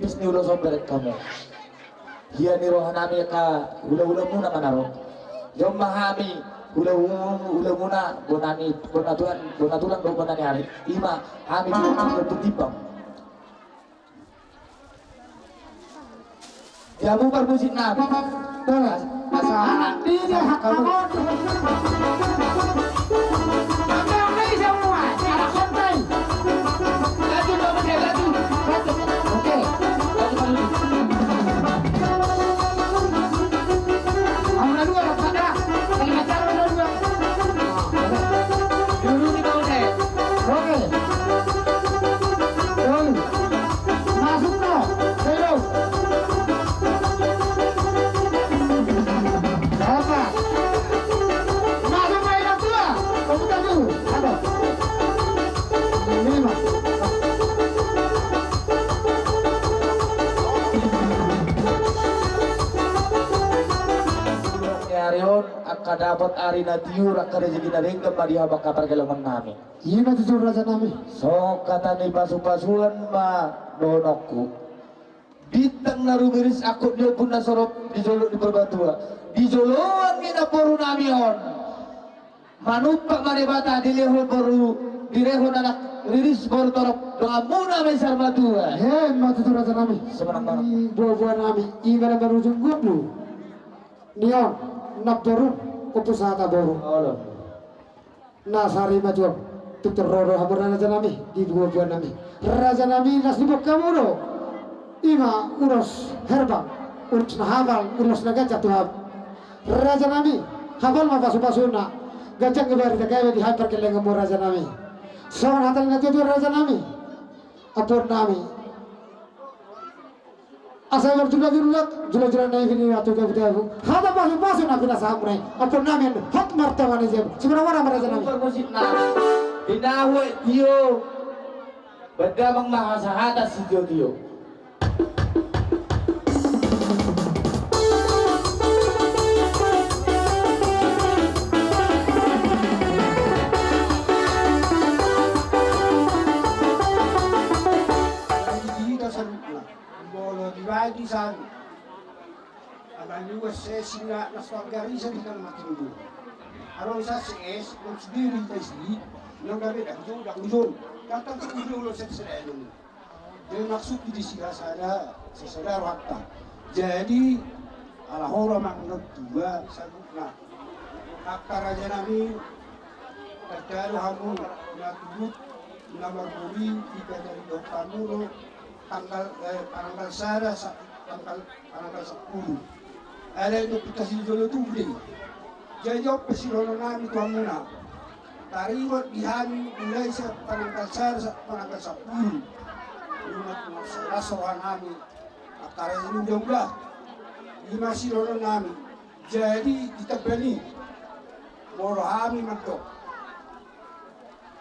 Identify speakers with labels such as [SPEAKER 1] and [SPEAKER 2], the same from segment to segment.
[SPEAKER 1] tipis ni ulo sobrek kamu. Hiya ni rohanami ka hula-hula muna manaro. Jom mahami hula muna bonani bonatulan do bonani hari. Ima hami juga tutipang. Ya bukan musik nabi. Terus masalah dia kamu. Dapat ari na tiur akka rezeki na ring kembali habak kapar gelangan nami.
[SPEAKER 2] Iya na tutur raja nami.
[SPEAKER 1] So kata ni pasu-pasuan ma donokku. Ditang na rumiris aku dia pun na sorop di jolok di perbatua. Di joloan mina poru nami on. Manupak maribata dilehon baru direhon anak riris baru torok dengan muna mesar batua.
[SPEAKER 2] Hei ma tutur raja nami.
[SPEAKER 1] Sebenang banget.
[SPEAKER 2] Buah-buah nami. Iya na baru jenggot lu. Nion nak baru. Upusata boru. Nasari majuan. Tutur roro hamur raja nami di dua buah nami. Raja nami nas dibuk kamu do. Ima urus herbal, urus nahabal, urus naga jatuh. Raja nami habal ma pasu-pasuna. Gajang ngebari tagay di hantar keleng kamu raja nami. Soal hatal ngati tu raja nami. Apur nami. Asal berjulat naik ini atau kita hada pasu nak kita sampai apa namanya hak martabat aja sebenarnya mana raja nami
[SPEAKER 1] dinawe tio bedamang mahasahada si tio
[SPEAKER 3] di sana, ada juga singa naswagarisan di dalam mati dulu. Kalau saya ses, kalau sendiri tadi, yang kami dah ujung, kata ujung lo saya dulu. Jadi maksud di sini ada sesadar waktu. Jadi ala orang maknut dua sabukna. Akar raja nami, terjadi hamun, nakut, namar bumi, tiga dari dokter mulu. Tanggal sada tanggal 10 ada itu kita sih dulu tuh deh jadi jawab pesilono nami tuan muna tariwat dihami mulai tanggal sada tanggal 10 umat rasawan nami akar ini udah lima silono nami jadi kita beli moro hami matok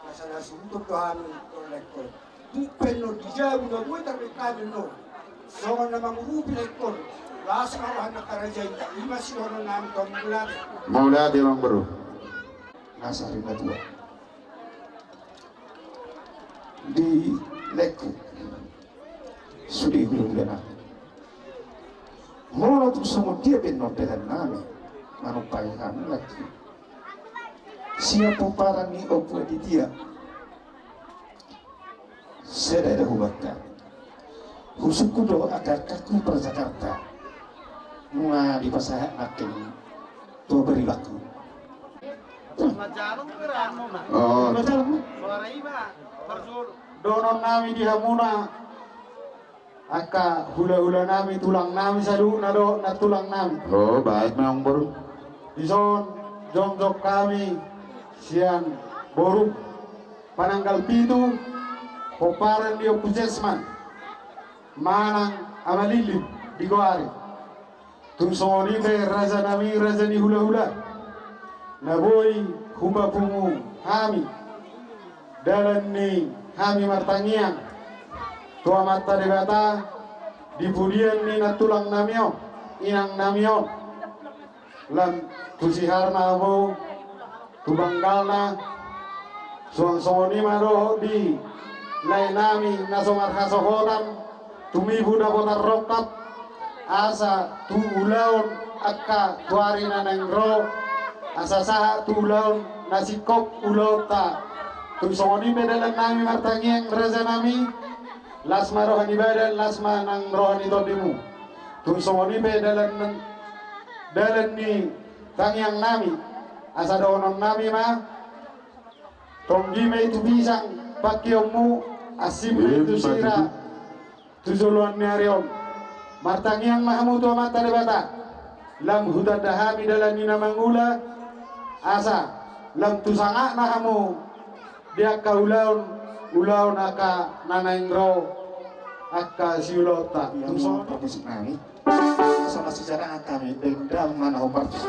[SPEAKER 3] masalah untuk hami kolektor bukan no dijawab no gue terbekan no soal nama ngurupi lekor langsung orang anak kerajaan lima sih orang nami tahun
[SPEAKER 4] Maulad yang baru Nasari Natua di leku sudi gulung dana Maulad tu semua dia benar dengan nami manupai kami lagi siapa parang ni opu di dia saya dah hubungkan khususku do agar kaku per Jakarta mua di pasar akhir tu beri laku oh donon nami di hamuna aka hula-hula nami tulang nami sadu nado na tulang nami oh baik memang baru ison jong-jong kami siang boru pananggal pitu Koparan dia pujesman manang amalili di goari tumsoni be raja nami raja ni hula-hula naboi humba pungu hami dalan ni hami martangiang tua mata debata di pudian ni natulang namio inang namio lan tusiharna abo tubanggalna suang soni maro di lain nami nasomar kasohotam
[SPEAKER 5] tumibu na kota rokap asa tu ulaon akka tuari na nangro asa saha tu ulaon nasikop ulota tu songoni bedalan nami martangiang raja nami lasma rohani badan lasma nang rohani todimu tu songoni bedalan dalan ni tangiang nami asa donon nami mah tonggi me itu pisang pakiomu asim itu sira tujuluan nyariom martangiang mahamu tu mata debata lam hudan dahami dalan ni namangula asa lam tusanga mahamu dia kaulaun ulaun aka nanaingro aka siulota
[SPEAKER 4] Yang mau permisik nami sama sejarah kami dendam mana partis.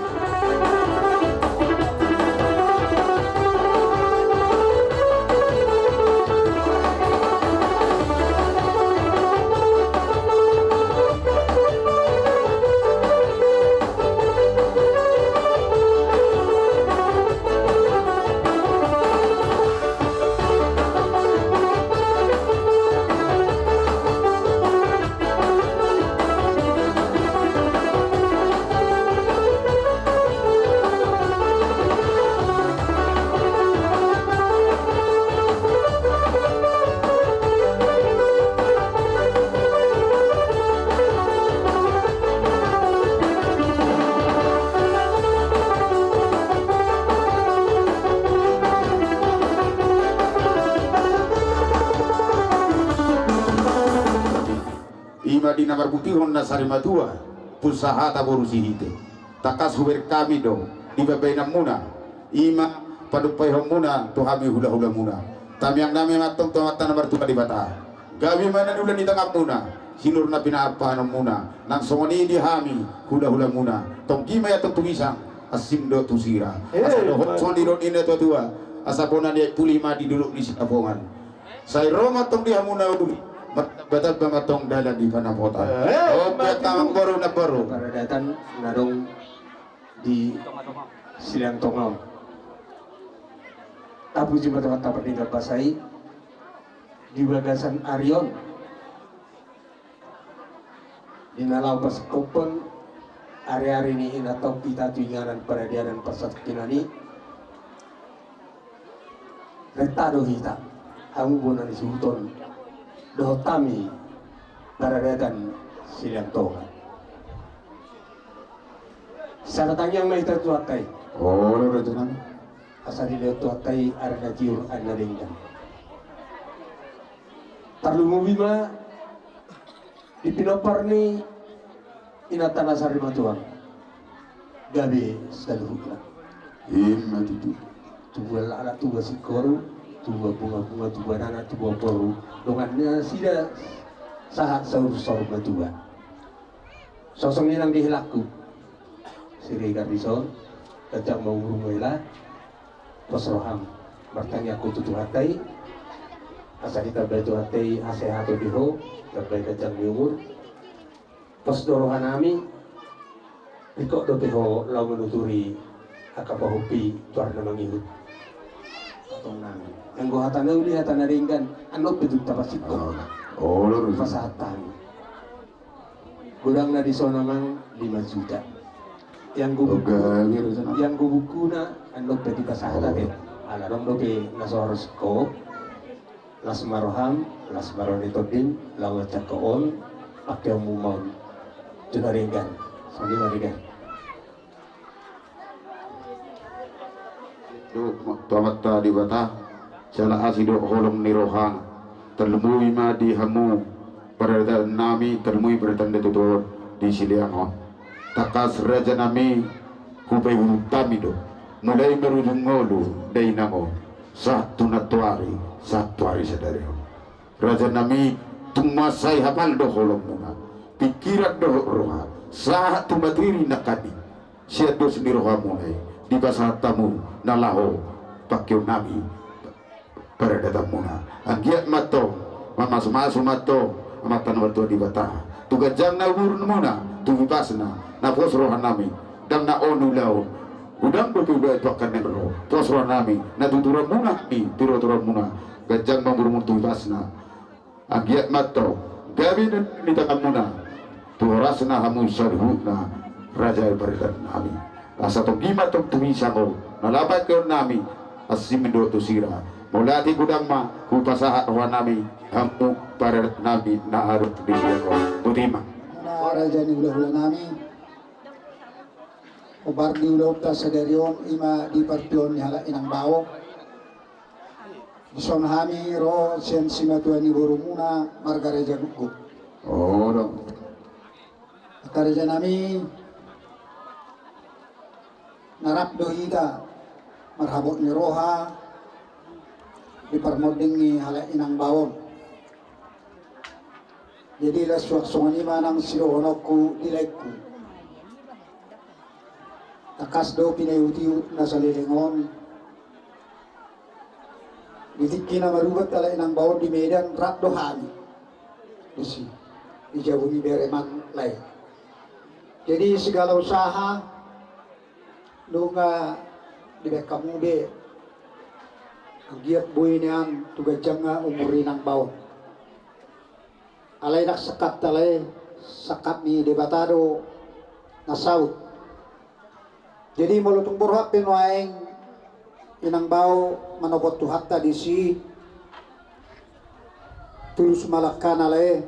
[SPEAKER 6] Ima di namar putih honna sari matua pusaha taborusi hite takas huber kami dong di babaina muna ima padupai homuna tuhami hula-hula muna tamiang nami matong tomata namar tuka di bata gabi mana dulu di tengah muna sinur na pinapa muna nang songoni di hami hula-hula muna tong kima ya tong tumisang asim do tusira asa do hotson di don ina tua asa bona dia pulima di dulu di sikapongan saya roma tong di hamuna uli batal bangatong dalan di panapota. Oh, betang baru na baru.
[SPEAKER 3] Para datang narong di Silang Tongam. Tabu jumpa tempat tinggal Pasai di bagasan Arion. Di nalau Paskopen hari-hari ini atau kita tuinganan peradianan pasat kinani. Retado kita, kamu bukan di Sultan. Dohotami Baradatan Silang Tonga Saratang may tertuatay
[SPEAKER 6] Oh, itu kan.
[SPEAKER 3] asal dia tuatay arna jiur arna ringgan tarlumubima dipinopar ni inatana sari matuang gabi saluhukla
[SPEAKER 6] Ima itu.
[SPEAKER 3] tuwal ala tuwa sikoru tuwa bunga-bunga tuwa nana tuwa boru dongannya sida sahat saur-saur matua sosong nilang dihilaku siri karbison kajak mau urungela pasroham bertanya aku tutu hatai asa kita baju hatai asehato diho terbaik kajak diumur pas dorohan ami ikut do diho lau menuturi akapahupi tuarna mangihut atong nami yang gua hatana uli hatana ringgan anok beduk tapasiko
[SPEAKER 6] Oh, itu.
[SPEAKER 3] pasatan gudang na di sana mang 5 juta yang gua buku
[SPEAKER 6] Oke, gitu sana.
[SPEAKER 3] yang gua buku na anok beduk pasatan ke alarong doke nasorosko las maroham las maroni toding lawa cakoon pakai mumon juta ringgan sandi maringgan
[SPEAKER 6] Tuamata di bata jala asido holong nirohang terlemui ma di hamu pada nami terlemui bertanda tutur di siliangon takas raja nami kupai utami do mulai berujung ngolu dari nango satu hari sadari raja nami tumasai hafal do holong muna pikiran do roha saat tumatiri nakadi siat do sendiri roha mulai di pasar tamu nalaho pakyo nami pada datang muna anggiat mato mamas mato amatan warto di bata tugajang na urun muna tugipasna na pos rohan nami dan na onu lao udang betul-betul pakan nero pos rohan nami na tuturan muna mi turo-turan muna gajang mamurmun tugipasna anggiat mato gabi ni takamuna tuharasna hamu sarhuna raja berikan nami asa to gima to tumisa ko nalapat ko nami asimindo to sira mulati kudang ma kupasahat wa nami hamu para nami na arut di siya ko tutima
[SPEAKER 2] na raja ni ulah nami obar di ulah ta sadarion ima di partion ni hala inang bawo Son hami ro sen simatuan ni borumuna margareja gugu.
[SPEAKER 6] oh dong
[SPEAKER 2] Kareja nami narap dohida marhabot ni roha di parmoding ni hala inang bawon. Jadi laswak sungani manang sirohonokku dilekku. Takas do pinayuti na sa lilingon. Ditikki na marubat tala inang bawon di Medan rak dohani. Isi di Jawa ni bereman lay. Jadi segala usaha nunga di bekamude giat boy niang tugajang nga umuri ng bawon. Alay nak sakat talay sakat ni debatado na saud. Jadi mulutong burhat pinuaing inang baw manopot tuhatta di si tulus malakkan alay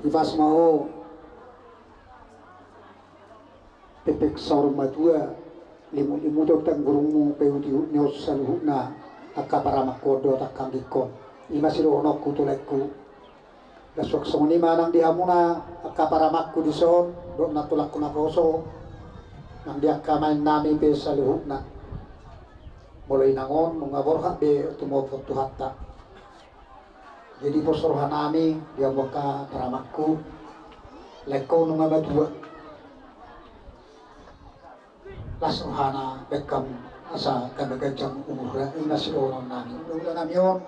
[SPEAKER 2] ibas mau pepek saur matua limu tang gurungmu peuti nyos saluhna akapara makodo takang dikon ima sirono kutulekku dasok songni manang dihamuna akapara makku dison do natulak kuna koso nang diakamain nami pe saluhna mulai nangon mengaborha be tumopot tuhatta jadi posorohan nami dia boka paramakku lekko nunga matua lasrohana bekam asa kadagajang umurra ina sirono nami ulah nami yon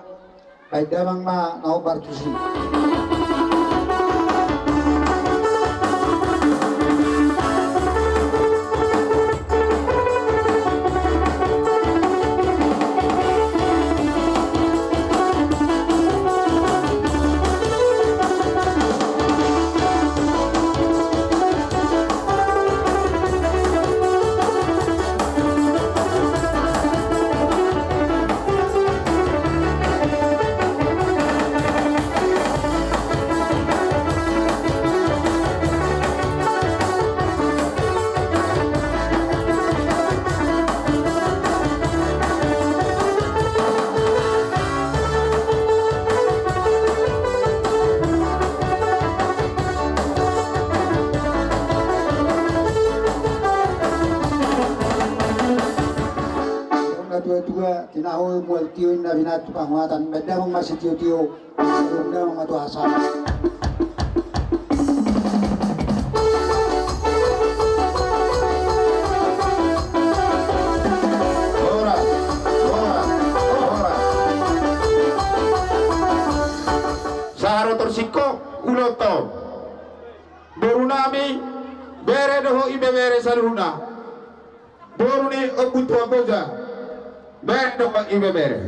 [SPEAKER 2] baik damang ma nau bartusi dua-dua tinahu mual tio na binatu panguatan medang masih tio-tio medang matu asal
[SPEAKER 6] saharo tersiko uloto boru nami bere doho ibe bere saluna boru ni obutu aboja bere doho ibe bere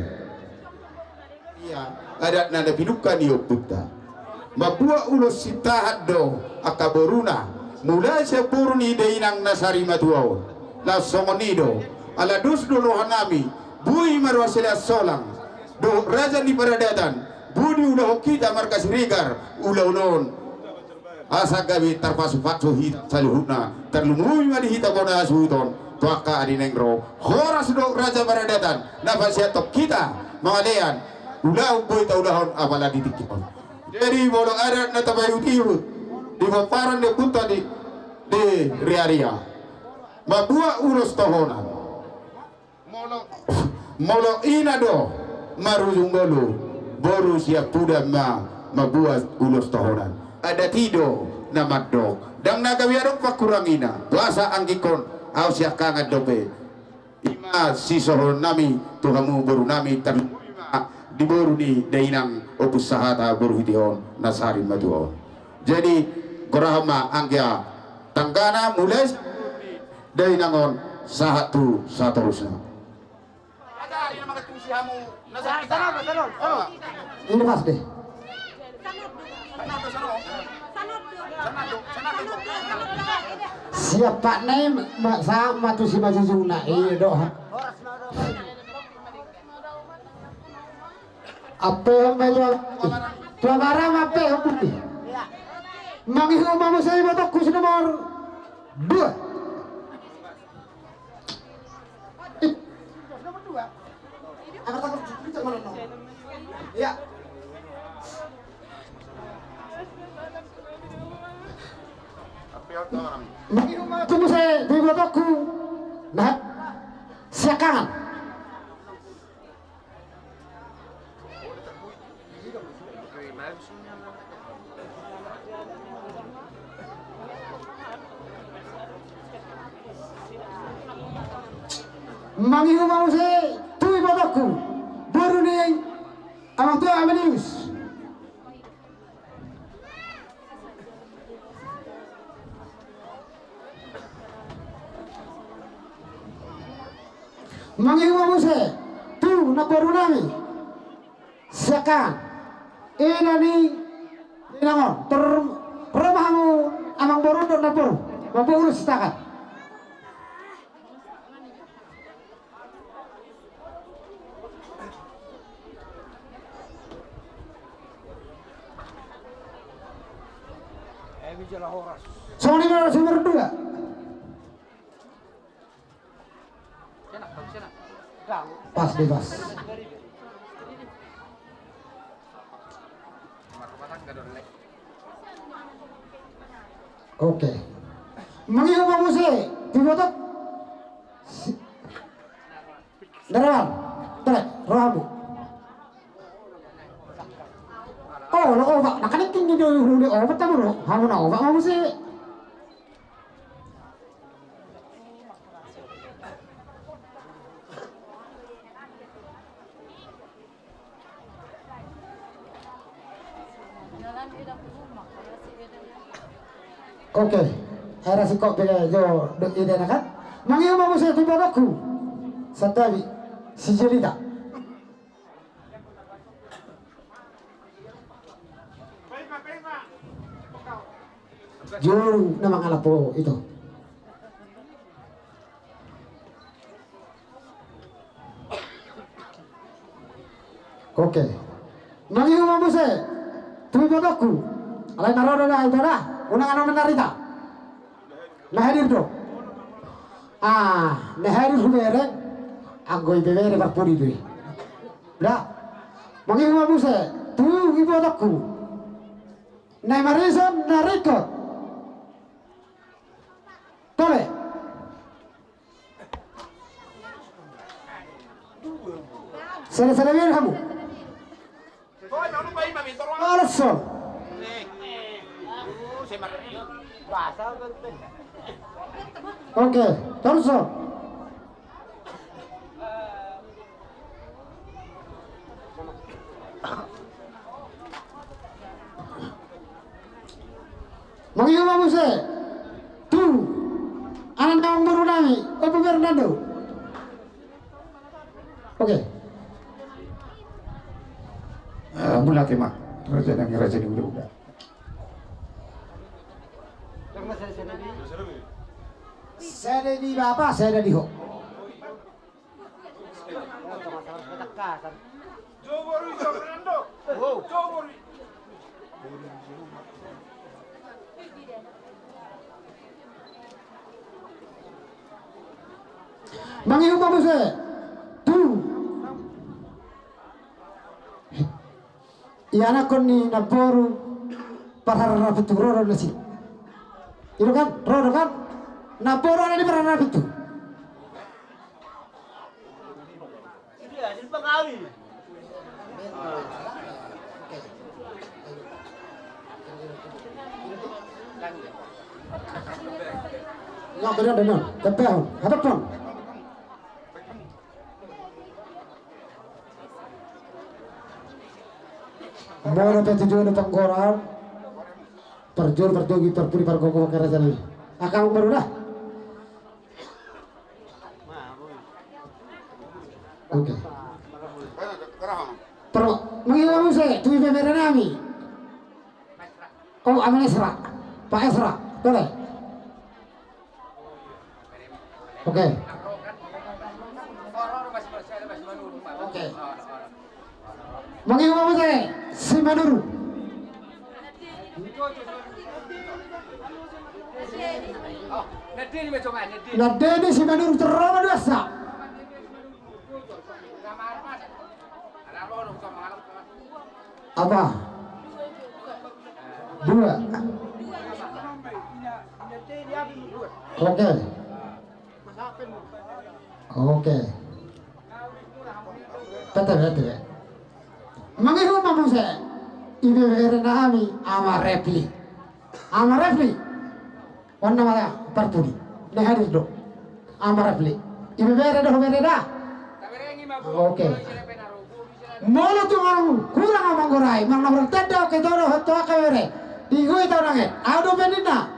[SPEAKER 6] iya adat nanda pinuka ni obuta mabua ulo sitahat do akaboruna mulai sepuru ni deinang nasari matuao la songonido ala dus dulu hanami bui marwasila solang do raja ni peradatan budi ulah kita markas rigar ulah unon asa gabi tarpasu fatsu hit saluhuna terlumui madi hita bona asuton tuaka adi nengro horas do raja peradatan nafasiatok kita mangalean ulah boy taudahon apala ditikipon jadi bodo adat na tabayu tiru di paparan de punta di riaria mabua urus tohonan molo ina do marujunggolu boru siap puda mabuat ulos tohonan ada tido namadok dang nagawiarok pakurangina bahasa anggikon au siak kangat dope ima sisohon nami tuhamu boru nami tan di boru ni dainang opus sahata boru hidihon nasari maduon jadi korahama anggia tanggana mulai dainangon sahatu saterusna
[SPEAKER 2] ini pas deh Siapa nih sama tuh si baju zuna doa. Apa yang melo? Tua marah apa yang putih? Mangihu mamu saya batok kursi nomor 2.
[SPEAKER 3] Ya.
[SPEAKER 2] Mangihu mamu saya di batokku. Nah, siakan. Mangihu mau saya tuh batokku. Baru nih, abang tua amenius. Mangihu mau saya tuh nak baru nami. Sekarang, ini nangon termahamu amang baru dan dapur. Bapak urus setakat. Soalnya narasumber 2. Pas bebas. Oke. Mangihu mamu sih, dibotok. Darawan, terek, rohamu. Oh, lo obat, nak kan tinggi dulu di obat tamu lo, kamu nak obat mamu sih. Oke, era si kok bela jo ide nak kan? Mangihu mamu sih dibotokku. Satawi, si Jelita. Juru nama ngalapo itu. Oke. Mangihu mamu sih tuh batokku. Alai narodo dah itu dah. Unang ano menarita. Nahadir do. Nahadir hubere. Agoy bebere berpuri dui. Dah. Mangihu mamu sih tuh batokku. Nai marison narikot. Tole. Sana biar kamu. Arso. Oke, torso. Mangihu mamu sih tuh anak tahun baru nami Opo Fernando. Oke.
[SPEAKER 4] Mula tema raja nang raja ni udah.
[SPEAKER 2] Saya di bapak, saya di ho. Mangihu mamu sih tuh. Iana kon ni naboru parara itu roro nasi. Itu kan roro kan naboru ada di parara itu. Nggak benar, kepehon, apa pun. Moro tujuan pengkoran, perjogi perpuri pergogo kerajaan ini. Akang baru dah. Oke. Pero mengilamu saya, tuh beberan kami. Oh, Amin Esra. Pak Esra, boleh? Oke. Oke. Mangi ngomong saya, si Manuru. Nadeni si Manuru terlalu dosa. Apa? Dua. Oke. Oke. Betul. Mangihu mamung saya. Ibu berena ami ama repli. Warna mana? Pertudi. Nih hadis do. Ama repli. Ibu berena. Oke. Molo tu kurang ngomong gorai. Mang nomor tenda ke toro hoto akere. Digui tau nanget. Ado benina.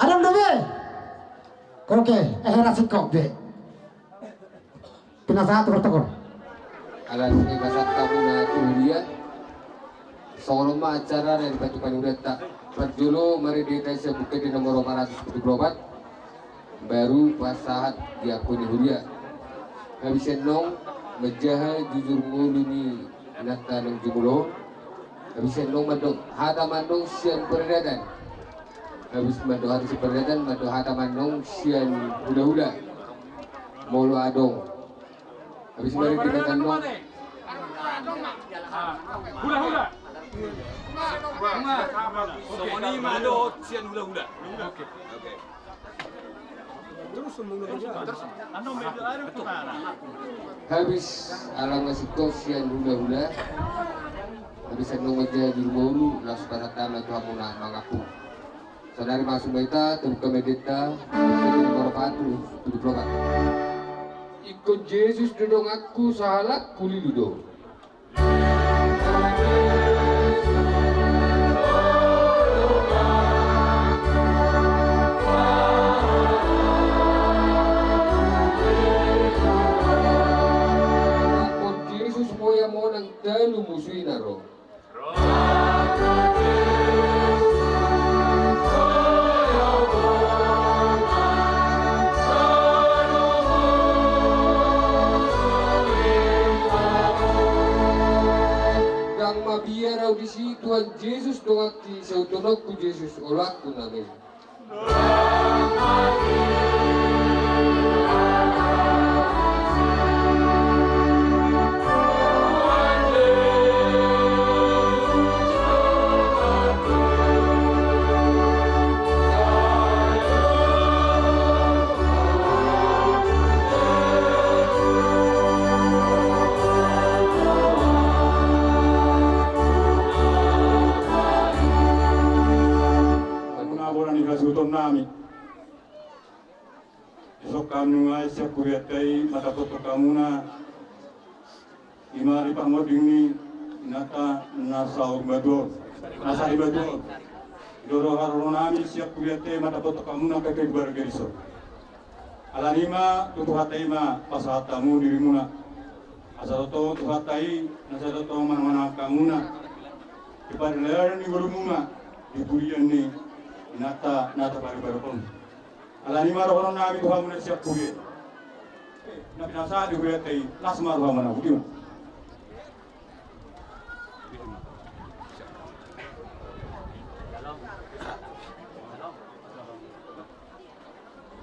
[SPEAKER 2] Adam dobe. Oke, rasik kok be. Penasaran protokol.
[SPEAKER 7] Alas ni basat kamu na tulia. Soalnya acara dari Batu Panureta. Perjolo mari dita sa bukit di nomor 474. Baru pasahat diakuni huria. Habis nong majaha jujur nguluni nata ng jumulo. Habis nong madong hata mandong sian perdatan. Habis madong hata si perdatan madong hata mandong sian hula-hula. Molo adong. Habis mari kita tanong
[SPEAKER 8] hula-hula. Sony madot sian hula-hula. Oke.
[SPEAKER 7] Habis alam masiko sian hula-hula. Habis nong majaha jujur ngulu langsung tama tu hamuna mangaku. Saudari masuk baita terbuka medita nomor 474. Ikut Yesus dodong aku salah kuli dudong. Ikut Yesus moya mo nang dalu musuhin na ro. Biar audisi Tuhan Yesus dongaki sautonokku Yesus olakku namin.
[SPEAKER 9] Nami esok kami ngai siap kuriatai mata foto kamu na imari pamoding ni nata nasau bado nasari bado doro haro nami siap kuriatai mata foto kamu na kakek bargeriso alanima tutu hatai ma pasahatamu dirimu na asaroto tu hatai nasaroto mana kamu na ipadler ni gurumu na diburian ni nata baru pun. Alani maro kono nami Tuhan mun siap kuye. Na binasa di kuye tei las maro mana budi.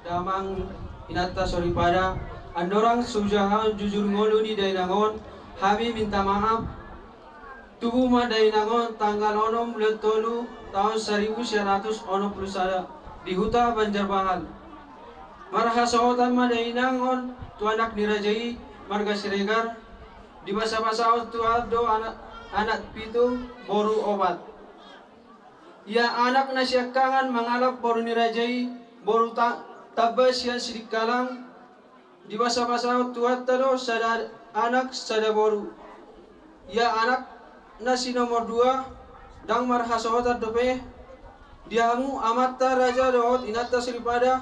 [SPEAKER 10] Damang inata sorry pada andorang sujahan jujur ngoluni dainangon kami minta maaf tubuh ma dainangon tanggal 6 bulan 3 tahun 1961 di Huta Banjarbahan. Marhasotan madainangon tuanak nirajai marga Siregar di masa-masa tuado anak pitu boru obat. Ya anak nasyakangan mengalap boru nirajai boru tabas yang sedikalang di masa-masa tuado sada anak sada boru. Ya anak nasi nomor 2 dang marhasotan dope dia hamu amata raja dohot inata siripada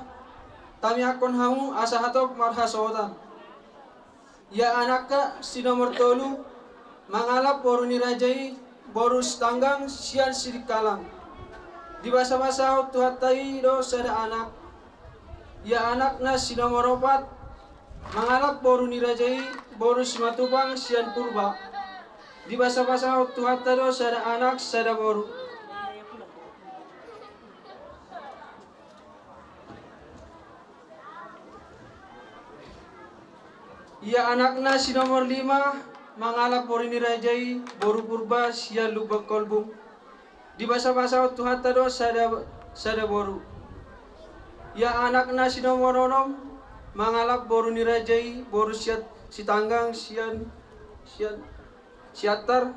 [SPEAKER 10] tami akon hamu asa hatop marhasotan ya anakka si nomor 3 mangalap boru nirajai boru setanggang sian sidik kalang. Di basa-basa tuhatai do sada anak. Ya anakna sinomor 4 mangalap boru nirajai boru simatubang sian purba. Di basa-basa tuhata do sada anak sada boru. Ya anakna sinomor 5 mangalap boru nirajai boru purba sian lubak kolbung. Di basa-basa tuhata do sada boru. Ya anakna sinomor 6 mangalap boru nirajai boru sitanggang sian siatar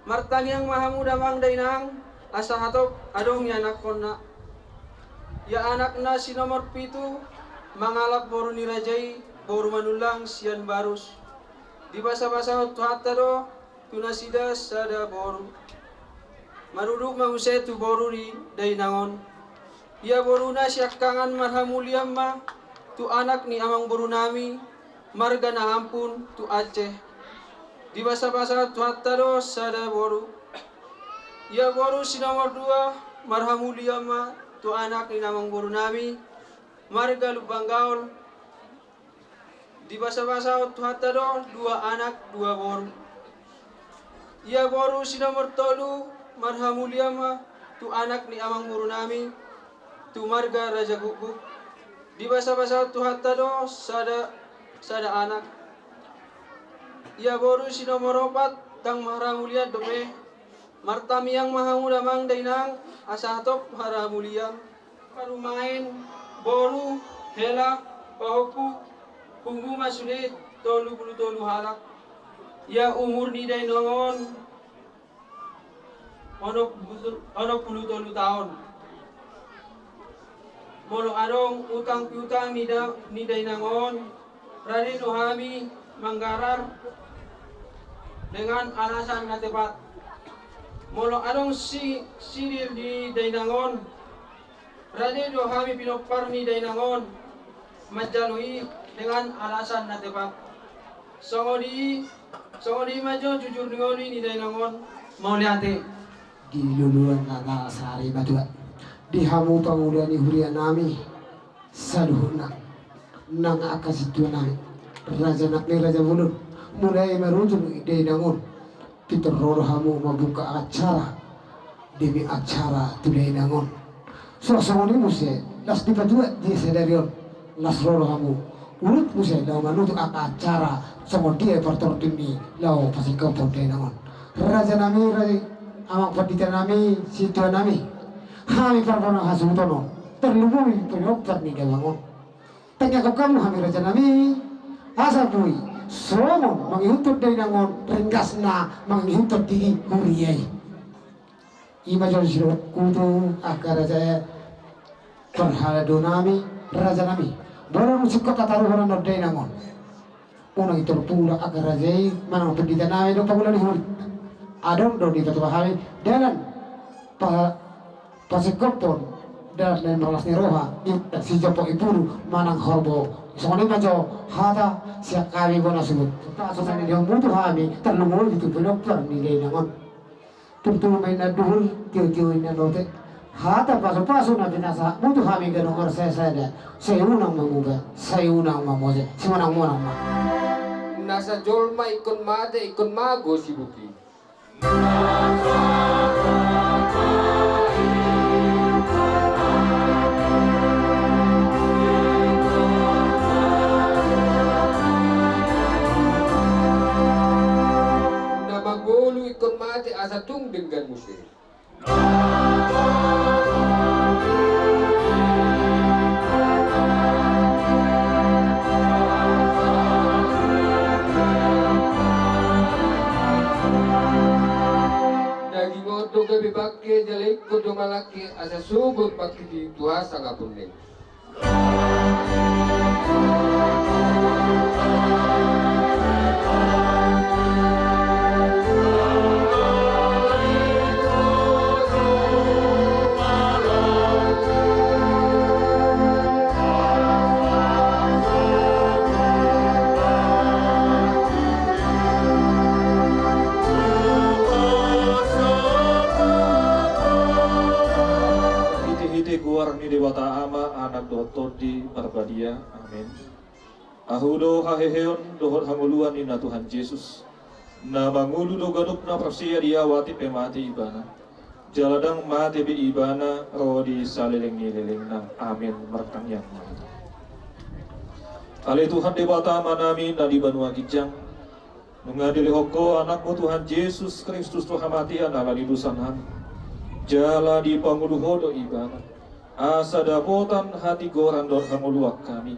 [SPEAKER 10] martani yang maha muda mang dainang asa hatop adong ya anak konna. Ya anakna sinomor 7 mangalap boru nirajai boru manulang sian barus. Di basa-basa tuhata do tunasida sada boru. Maruduk manguse tu boru di dainangon. Ya boruna siakangan marhamuliam ma tu anak ni amang boru nami marga na ampun tu Aceh. Di basa-basa tuhata do sada boru. Ya boru sinomor 2 marhamuliam ma tu anak ni amang boru nami marga lubang gaul. Di basa-basa tuhata do 2 anak 2 boru. Ya boru sinomor 3 marhamuliam ma tu anak ni amang boru nami tu marga Raja Guguk. Di basa-basa tuhata do sada anak. Ya boru sinomor 4 tang marhamulia dope martami yang maha muda mang dainang asa top haramulia parumain boru hela pahoku punggu masulit 33 halak. Ya umur ni dainangon onok 23 tahun. Molo adong utang piutang ni dainangon rani dohami manggarar dengan alasan na tepat. Molo adong sirir di dainangon rani dohami pinopar ni dainangon majalui dengan alasan na tepat. Songodi majo jujur ngoni ni dainangon mau liate
[SPEAKER 2] di luluan naga sari badua di hamu pangulian ni huria nami saduhuna nang akasitu nami raja nakni raja bulun mulai merujung ide nangun Peter Roro hamu membuka acara demi acara tulai nangun suasana ni muse las di badua di sedarion las Roro hamu urut muse lau manutu acara sama dia partor dini lau pasti kau tulai nangun raja nami raja amang pandita nami situ nami kami parpana hasutono terlumui penyokter ni gawangon tanya kamu kami raja nami asa pui somon mangihutut dari nangon ringgasna mangihutut diri huriyai ima jol siro kutu akar raja perhalado nami raja nami baru musik kota taruhan dari nangon unang itu pula akar raja mana pandita nami do pagulan hur adon do di batu bahari dengan pasikopon dan malas niroha si jopo ipuru manang horbo songoni majo hata siak kami bona subut paso sa ni butuh kami terlumul itu dokter ni dai nangon tutu main na duhul tiu ina note hata paso na binasa butuh kami ga nomor saya unang mamuga saya unang mamoje si manang ma
[SPEAKER 7] Nasa jolma ikon mate ikon mago si buki. Namagolo ikon mate asa tung dengan musik. Daging oto gabi pakai jalai kodo malaki asa subur pakai di tuasa ngapuning.
[SPEAKER 11] dia. Amin. Ahudo haheheon dohot hanguluan ina Tuhan Yesus. Na mangulu do gadup na persia dia wati pemati ibana. Jaladang mati bi ibana rodi salileng nilileng na. Amin. Mertang yang mahal. Ale Tuhan debata manami na di Banua Kijang. Nungadili hoko anakmu Tuhan Yesus Kristus Tuhan matian ala di dusanhan. Jala di panguluhodo ibana. Asa dapotan hati goran dor hamuluak kami.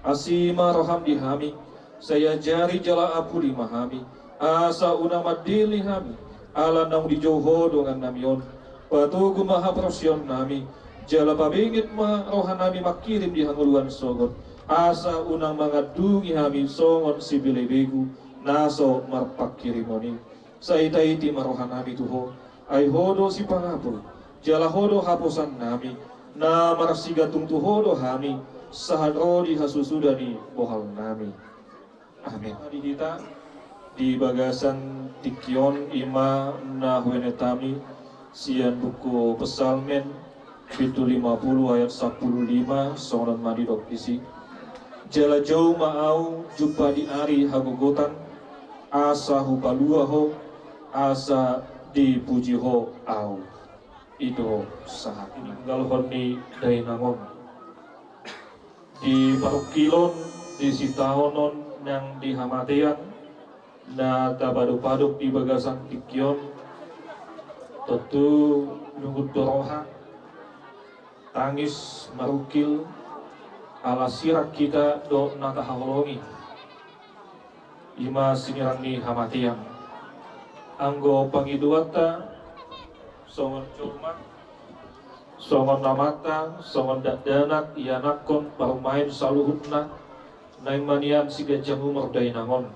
[SPEAKER 11] Asima roham dihami. Saya jari jala apu dimahami. Asa unamadili hami. Ala nang di joho dongan namion. Patugu maha prosion nami. Jala pabingit maha rohan nami makirim di hanguluan sogot. Asa unang mangadungi hami songon si bilebegu. Naso marpakirimoni. Saitaiti marohan nami tuho. Ay hodo si pangapul. Jala hodo hapusan nami. Na marasigatung tuhodo hami. Sahadro di hasusudani bohal nami. Amin. Di kita di bagasan Tikyon ima na huenetami sian buku pesalmen Pitu 50 ayat 15 songon madidok isi. Jala jauh maau jumpa di ari hagogotan asa hupalua ho asa dipuji ho au itu saat ini galhon ni dainangon di parukilon di sitahonon yang di Hamatean na tabaduk-paduk di bagasan Tikyon tentu nunggut doroha tangis marukil ala sirak kita do natahaholongi ima sinirang ni Hamatian anggo pangiduata songon curmat songon namata songon dakdanak ianakon parumain saluhutna naing manian siga jamu merdainangon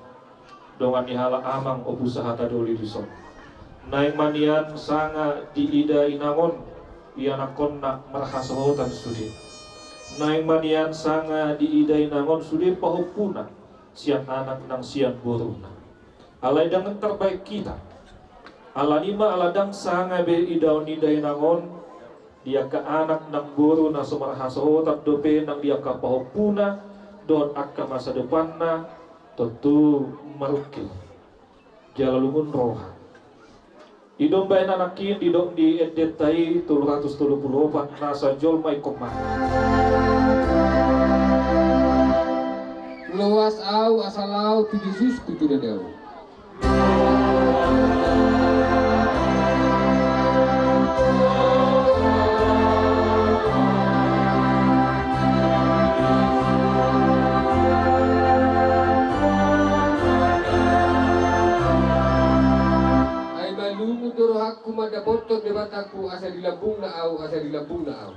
[SPEAKER 11] dongan nihala amang obusaha tadoli bison naing manian sanga diida inangon ianakon nak merhasahotan sudin naing manian sanga diida inangon sudin pahupuna sian anak nang sian buruna alai dengan terbaik kita alanima aladang sanga be idaun ida inangon dia ke anak nang buru na sumarhasahotan dope nang dia ke pahupuna don akka masa depanna tentu marukil jalalungun roha idom bayan anakin didok di edetai 334 nasa jol mai koman
[SPEAKER 7] luas au asalau tu Yesus kutu dadau aku mada botot de bataku asa di lambung na au asa di lambung na au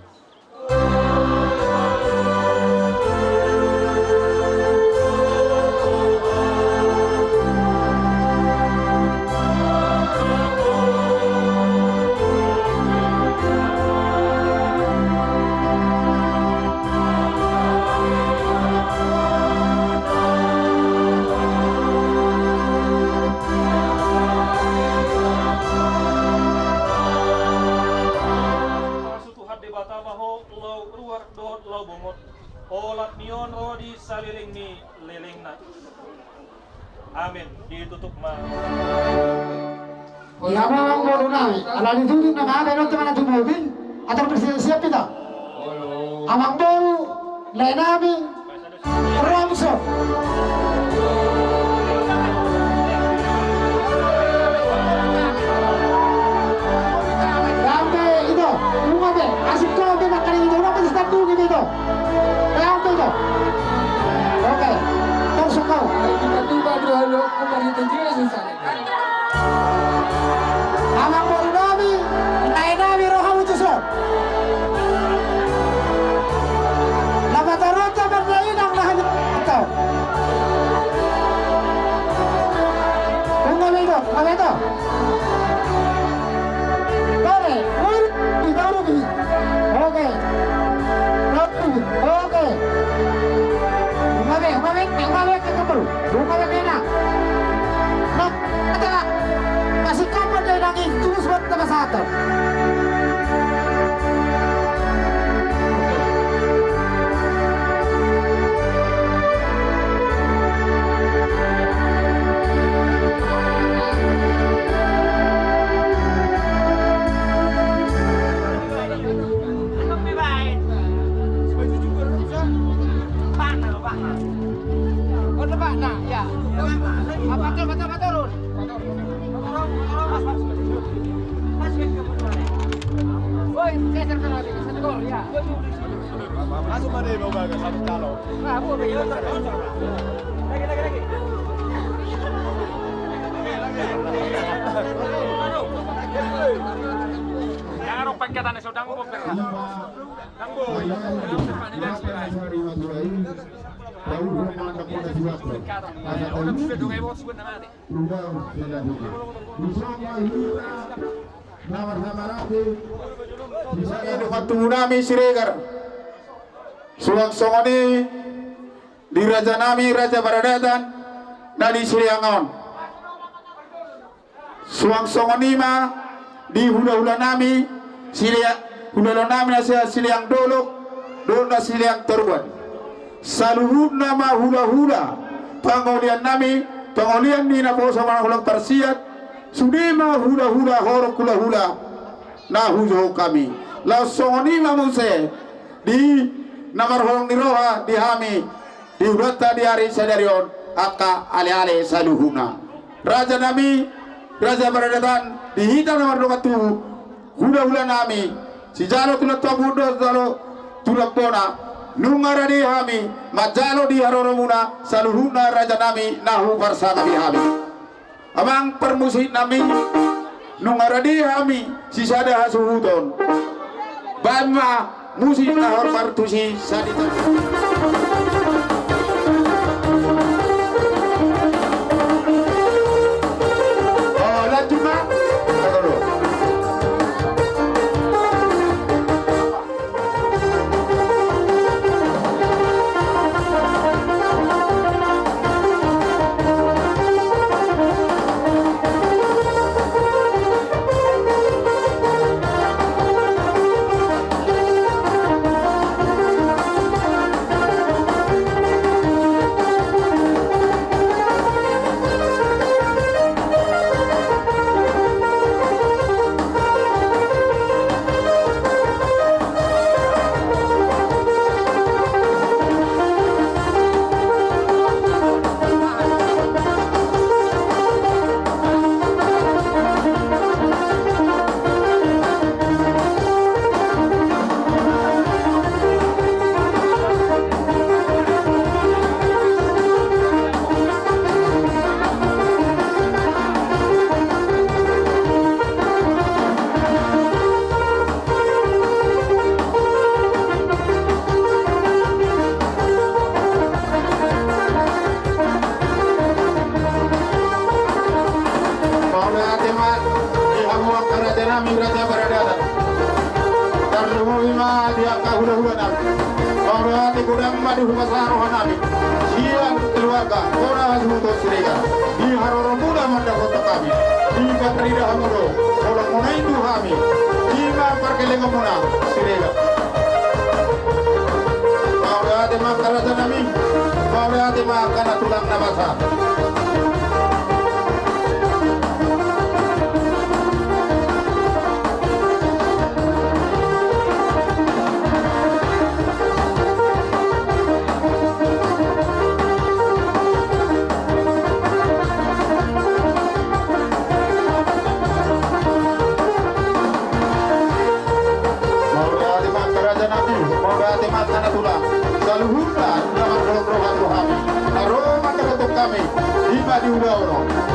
[SPEAKER 11] olat nion rodi saliling ni lelengna. Amin. Ditutup ma.
[SPEAKER 2] Ya memang baru naik. Ala ditutup nama apa? Nanti mana tu mobil? Atau bersiap kita? Amang baru, lain nabi, ramso. Rambe itu, rumah be, asik kau be nak kali itu, orang pasti tak tahu gitu. Oke, terus kau.
[SPEAKER 7] Tiba-tiba doa kembali ke Yesus.
[SPEAKER 2] Amang baru nabi, naik nabi roham itu so. Lama terota berdaya nang nahan itu. Tunggu itu, apa itu? Boleh, baru bi. Oke. Oke. Umabek ke kabel. Umabek enak. Nak, katalah. Kasih kapan dia nangis terus buat tambah satu.
[SPEAKER 12] Oh depan, nah ya. Apa turun? Woi, geser ke lagi, satu gol ya.
[SPEAKER 8] Langsung ada yang mau gagal satu calon.
[SPEAKER 12] Nah, boleh. Lagi. Jangan lupa kita nih sedang ngomong berkat.
[SPEAKER 6] Nami Siregar Suang Songoni di Raja Nami Raja Baradatan dari Siliangon Suang Songoni ma di hula-hula nami hula-hula nami nasi Siliang Dolok Dona Siliang Torban saluhut nama hula-hula pangolian nami pangolian di napo sama hulang Persiat sudema hula-hula horok hula-hula na hujo kami langsung ni mamuse di namar holong niroha di hami di urata di hari sadarion aka ale-ale saluhuna Raja nami Raja Baradatan di hita namar dokatu hula-hula nami si jalo tulat tabudo jalo tulat pona nungara di hami majalo di haroromuna saluhuna Raja nami nahu bersama di hami amang permusik nami nungara di hami si sada hasuhuton bama musik nahor partusi sadita oh lajuma dulu Raja Baradatan terluhima dia kahula-hula nami Maurati kudang madu humasaro hanami siang keluarga kora hasuto sirega di haroro muda manda kota kami di katrida hamudo kolong muna itu kami di parkelenga muna sirega Maurati makaraja nami Maurati makana tulang nabasa kami lima di Udaono.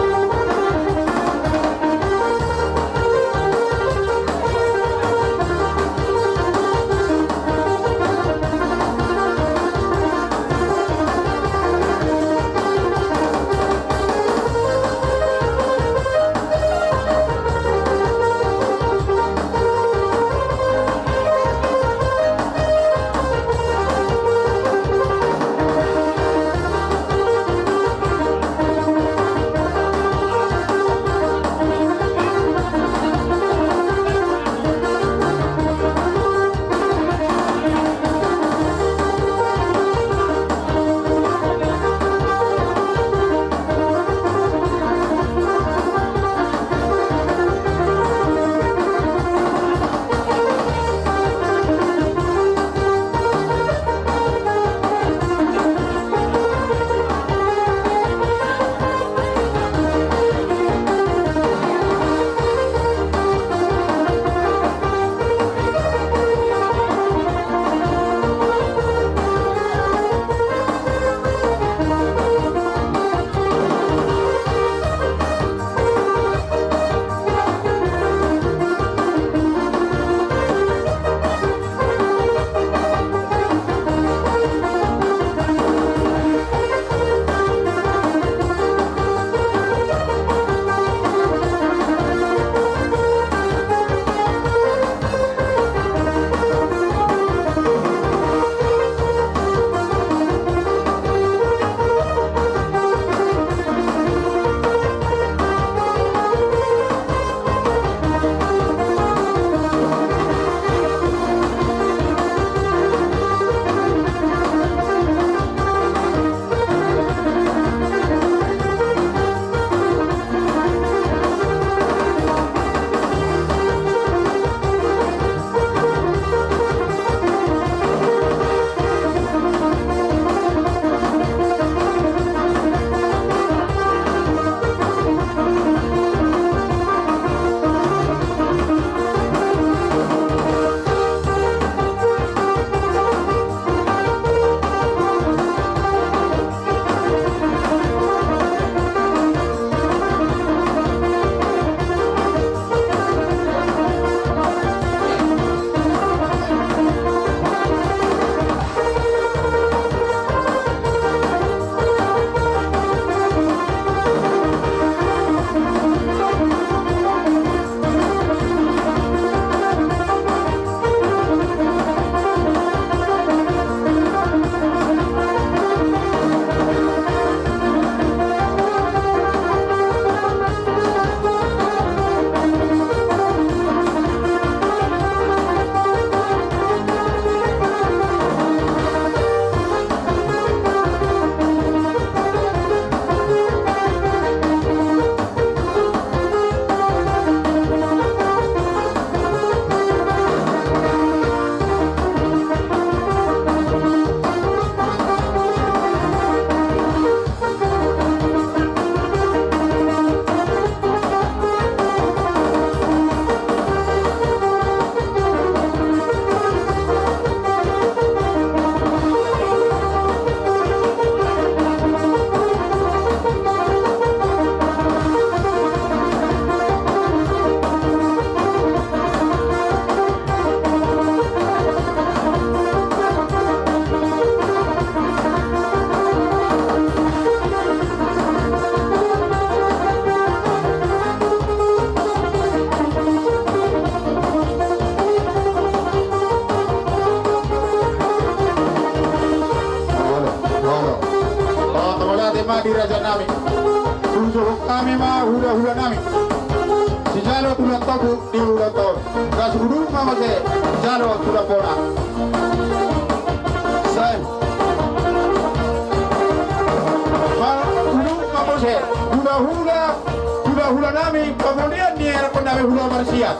[SPEAKER 6] tema di raja nami Usul kami ma hula-hula nami Si jalo tulang tobu di ulang to Gas udung mama se jalo tulang pona Say Udung mama se hula-hula nami kemudian ni era nami hula marsiat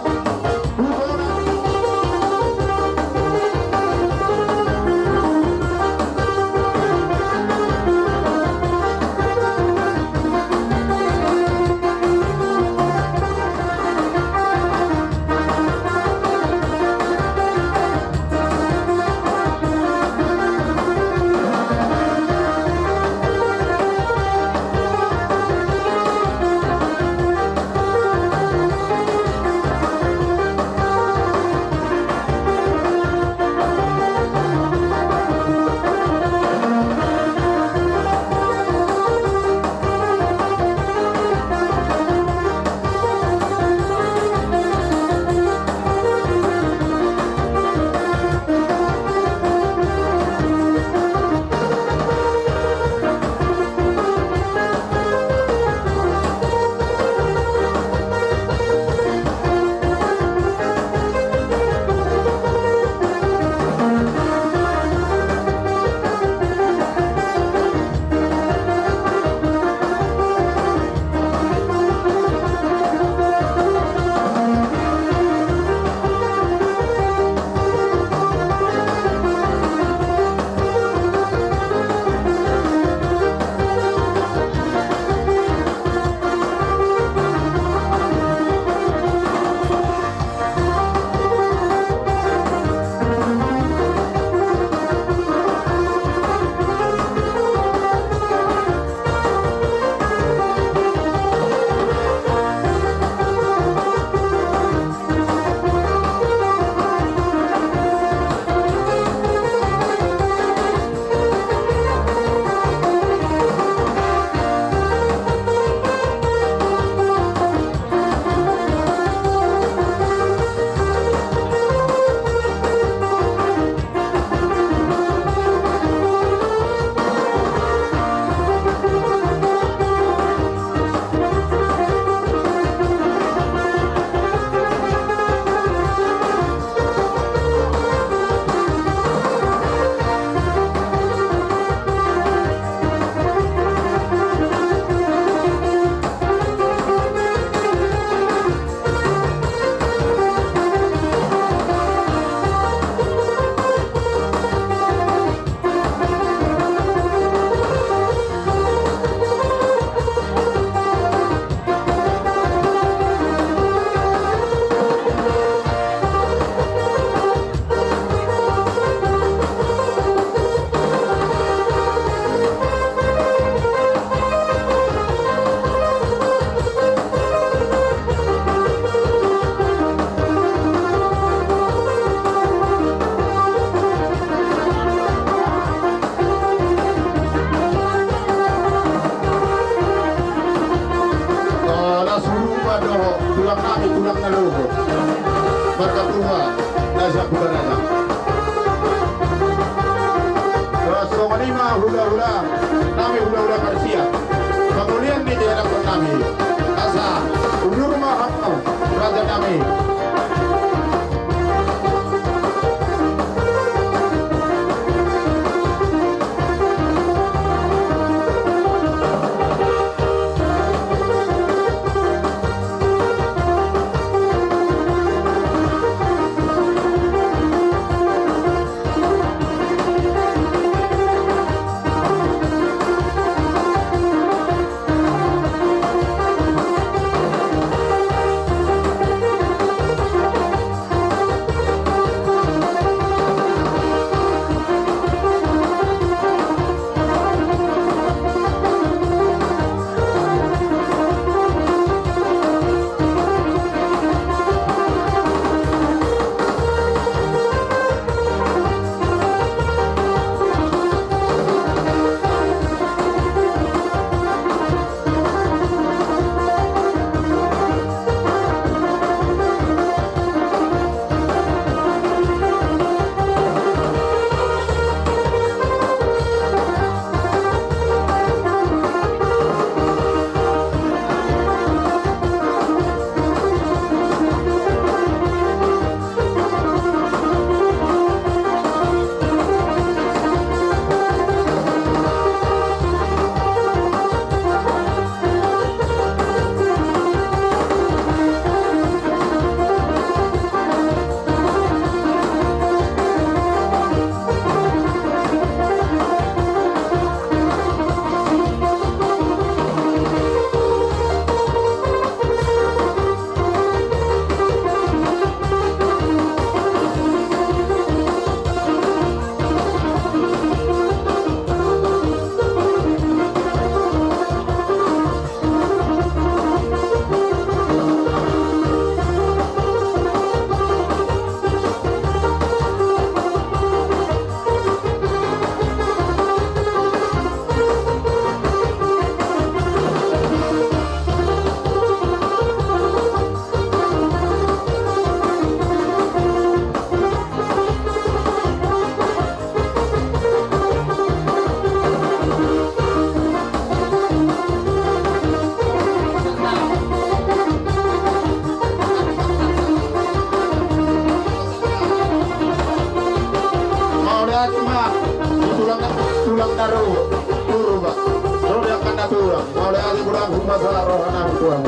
[SPEAKER 6] Maulay adi kurang rumah salah rohana kurang.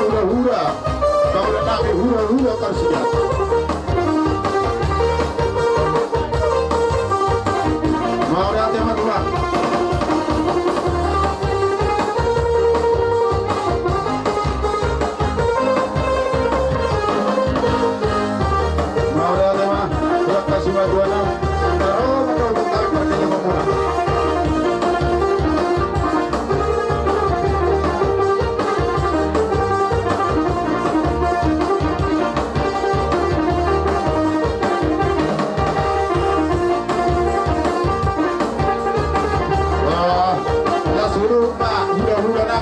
[SPEAKER 6] Hura-hura, kau datang hura-hura Persija. Mau lihat tema tulang. Mau lihat tema, buat kasih bantuan. Taruh betul bentar kerjanya memulai.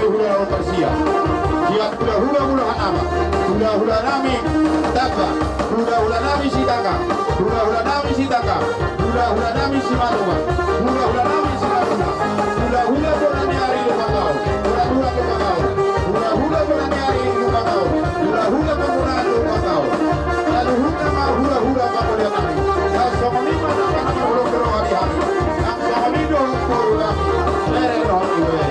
[SPEAKER 6] Hula Persia, siap hula hanama, hula nami taka, hula nami sitaka, hula nami sitaka, hula nami simanuma, hula nami simanuma, hula borani hari lumangau, hula lumangau, hula borani hari lumangau, hula borani lumangau, lalu hula kamu nami, sama lima nama hula berwadi hari, sama lima hula lere rohani lere.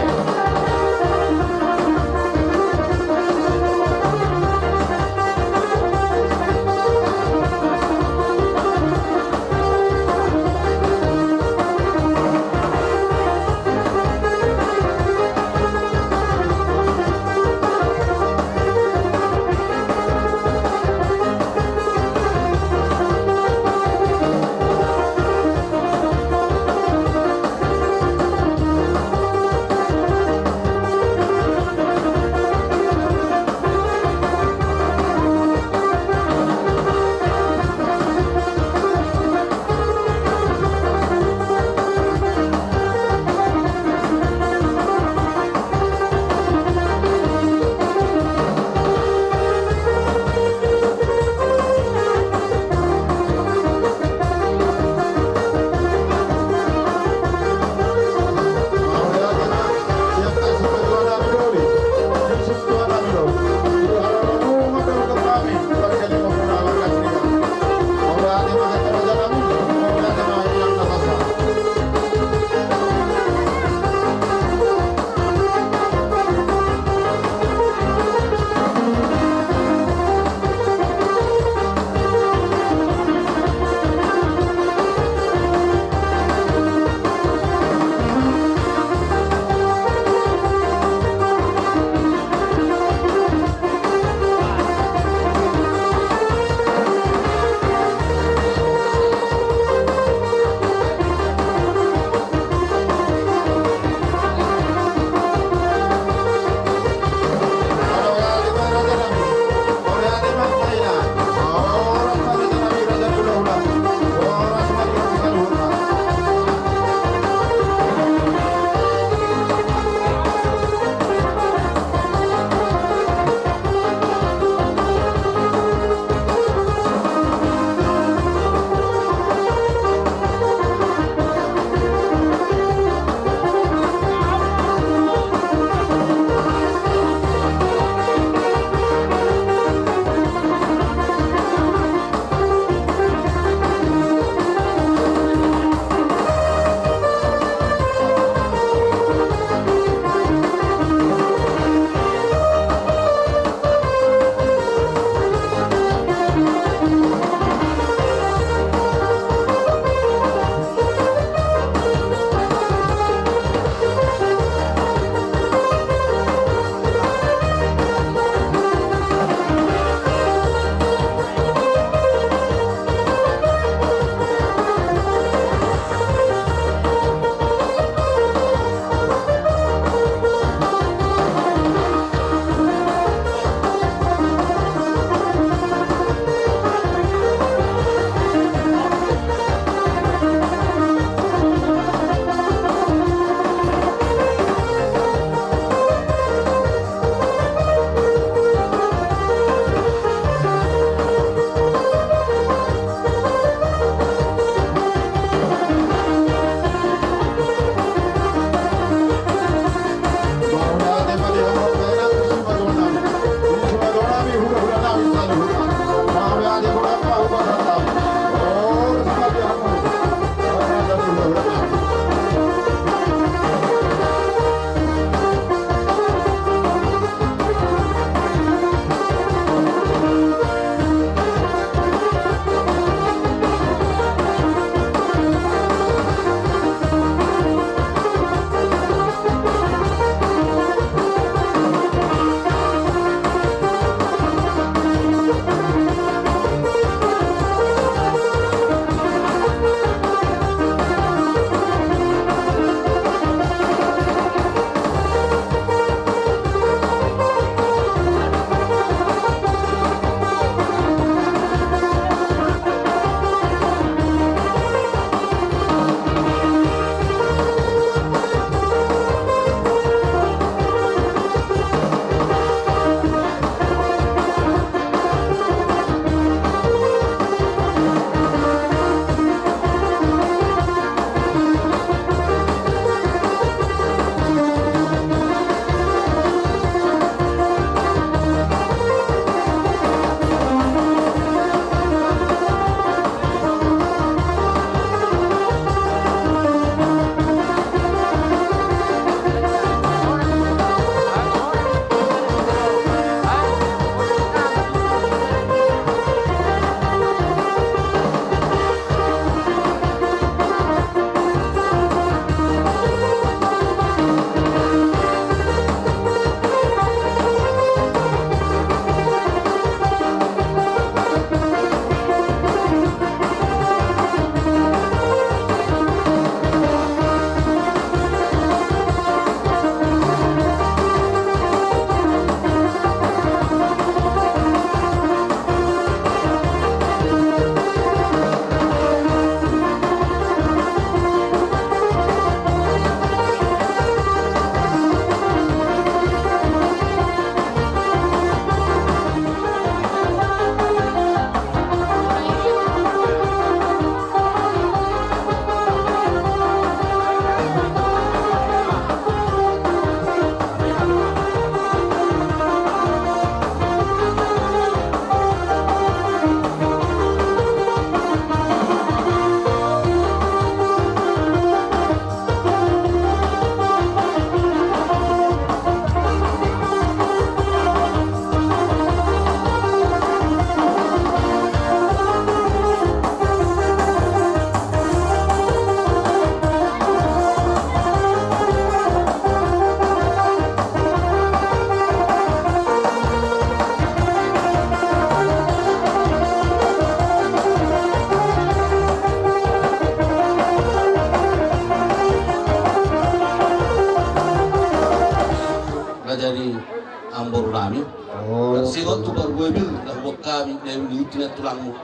[SPEAKER 13] tina tulangmu.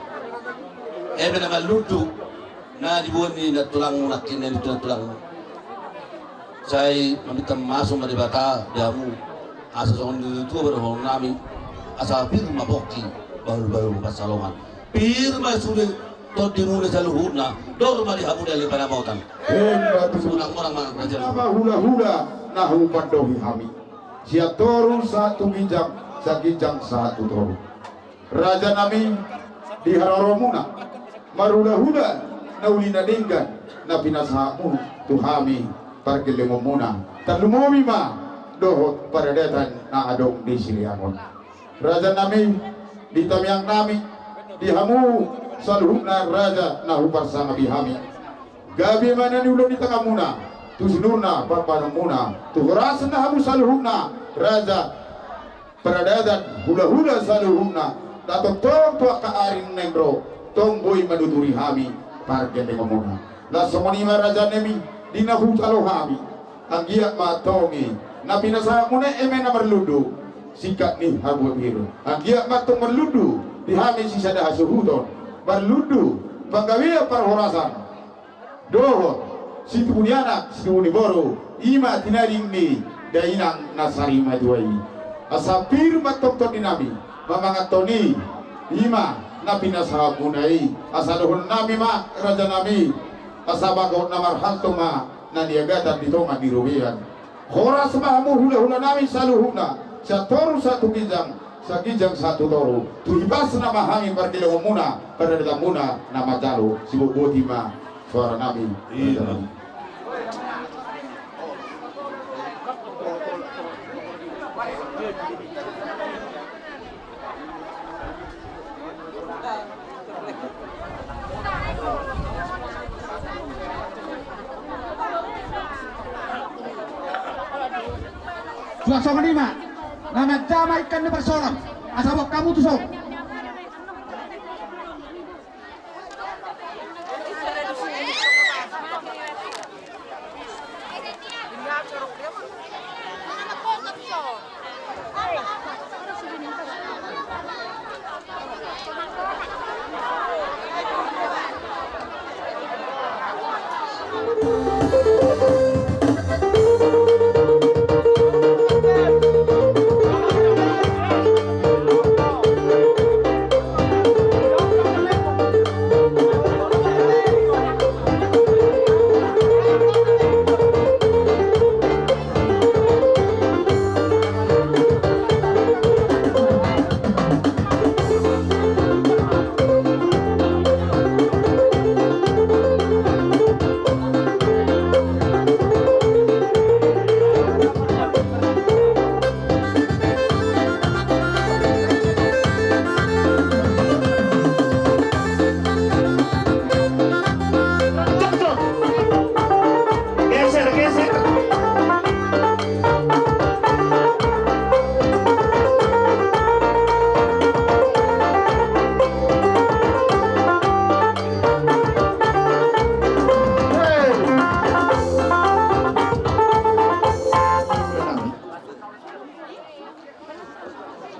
[SPEAKER 13] Ebe na maludu na dibuat ni na tulangmu nakin na tina tulangmu. Saya meminta masuk dari bata diamu asa songon itu berhong nami asa firma bokti baru pasalongan firma sudah tot dimulai saluhuna dor mari hamu dari pada mautan
[SPEAKER 6] Sulang orang mana nama hula-hula nahu pandohi hami siap toru satu gijang sagijang satu toru raja nami di haroromuna marula-hula naulina dinggan napinasamu tuhami pargilimumuna talumumi ma dohot paradatan na adong di Siliangon raja nami di tamyang nami di hamu saluhuna raja na huparsama bihami gabi mana ni ulun di tengah muna tusnurna papanong muna tuhurasan na hamu saluhuna raja paradatan hula-hula saluhuna dato tong tua kaaring negro tong boy maduturi hami pargilimumuna lasomoni raja nemi di nahu talohami anggiat matongi na pinasa muna eme na merludu sikat ni habu biru anggiat matong merludu di hami sisa dah suhudon merludu panggawia parhorasan doho situ budiana situ uniboro ima tinaring ni dainang nasari maduai asapir matong to dinami mamangatoni ima na pinasa munai asadohon nami ma raja nami asabago namar halto ma naniagatan dito magirubian horas mahamu hula-hula nami saluhuna satoru satu gijang sagijang satu toru tuhibas nama hami parkilo muna pada dalam muna nama jalo sibubuti ma suara nami
[SPEAKER 2] Suasana lima, nama damai ikan di bersorak, asal kamu tuh sok.